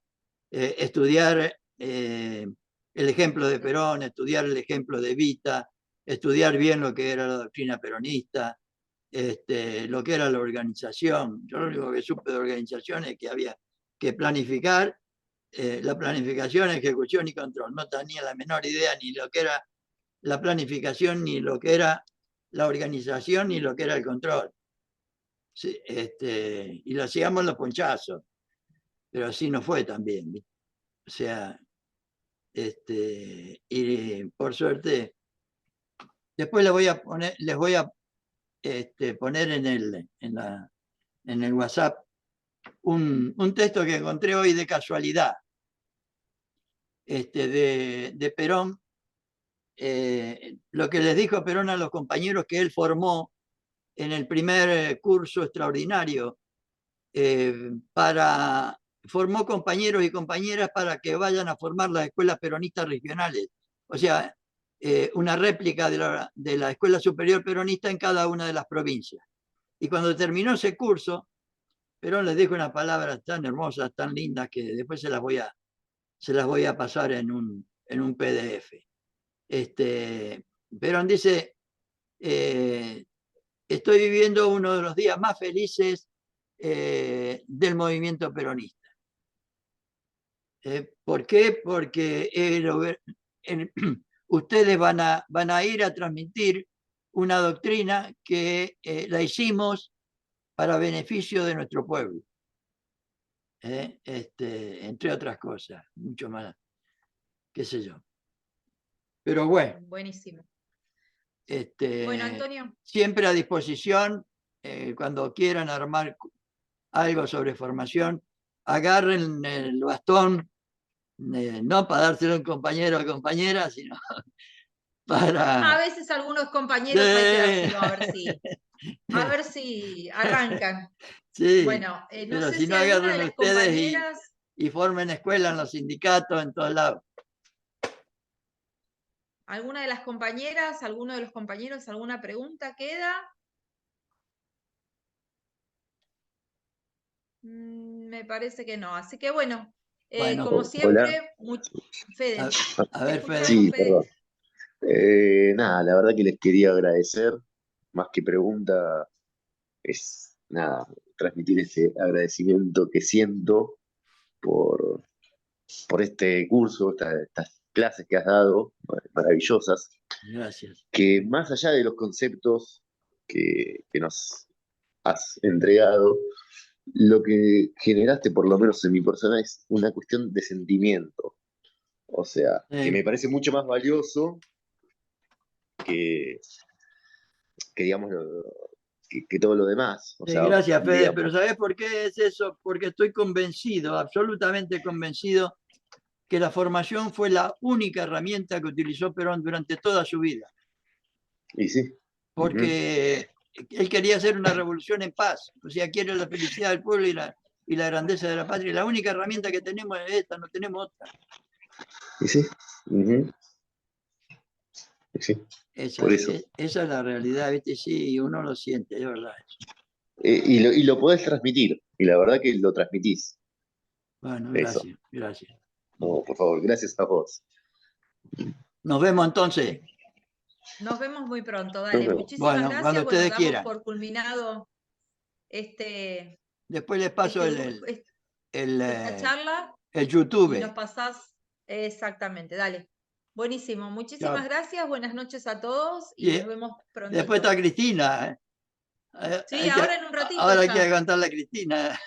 estudiar el ejemplo de Perón, estudiar el ejemplo de Evita, estudiar bien lo que era la doctrina peronista, lo que era la organización. Yo lo único que supe de organización es que había que planificar, la planificación, ejecución y control. No tenía la menor idea ni lo que era la planificación, ni lo que era la organización, ni lo que era el control. Sí, y lo hacíamos los ponchazos, pero así no fue también. O sea, Y por suerte, después les voy a poner en el WhatsApp un texto que encontré hoy de casualidad, de Perón, lo que les dijo Perón a los compañeros que él formó en el primer curso extraordinario, formó compañeros y compañeras para que vayan a formar las escuelas peronistas regionales, o sea, una réplica de la Escuela Superior Peronista en cada una de las provincias. Y cuando terminó ese curso, Perón les dijo unas palabras tan hermosas, tan lindas, que después se las voy a pasar en un PDF. Perón dice, estoy viviendo uno de los días más felices del movimiento peronista. ¿Por qué? Porque ustedes van a ir a transmitir una doctrina que la hicimos para beneficio de nuestro pueblo. Entre otras cosas, mucho más, qué sé yo. Pero bueno. Buenísimo. Bueno, Antonio. Siempre a disposición, cuando quieran armar algo sobre formación, agarren el bastón, no para dárselo a un compañero o compañera, sino para... A veces algunos compañeros hay que dárselo, a ver si arrancan. Sí, bueno, no pero sé si no alguna de agarren las ustedes compañeras... y formen escuela en los sindicatos, en todos lados. ¿Alguna de las compañeras, alguno de los compañeros, alguna pregunta queda? Me parece que no. Así que bueno, como siempre, Fede. A ver, Fede. Sí, perdón. Nada, la verdad que les quería agradecer, más que pregunta, es nada, transmitir ese agradecimiento que siento por este curso, estas clases que has dado, maravillosas. Gracias. Que más allá de los conceptos que nos has entregado, lo que generaste, por lo menos en mi persona, es una cuestión de sentimiento. O sea, que me parece mucho más valioso que digamos, que todo lo demás. O sea, gracias, Fede, digamos, pero ¿sabes por qué es eso? Porque estoy convencido, absolutamente convencido, que la formación fue la única herramienta que utilizó Perón durante toda su vida. Y sí. Porque él quería hacer una revolución en paz, o sea, quiere la felicidad del pueblo y la grandeza de la patria. La única herramienta que tenemos es esta, no tenemos otra. Y sí. Y sí. Por eso. Esa es la realidad, ¿viste? Sí, uno lo siente, es verdad. Y lo podés transmitir, y la verdad que lo transmitís. Bueno, gracias, eso. Gracias. No, por favor, gracias a vos. Nos vemos entonces. Nos vemos muy pronto, dale. Muchísimas gracias. Cuando ustedes quieran. Por culminado Después les paso esta charla. El YouTube. Y nos pasás, exactamente, dale. Buenísimo, muchísimas gracias, buenas noches a todos y nos vemos pronto. Después está Cristina. Sí, ahora en un ratito. Ahora hay que contarle a Cristina.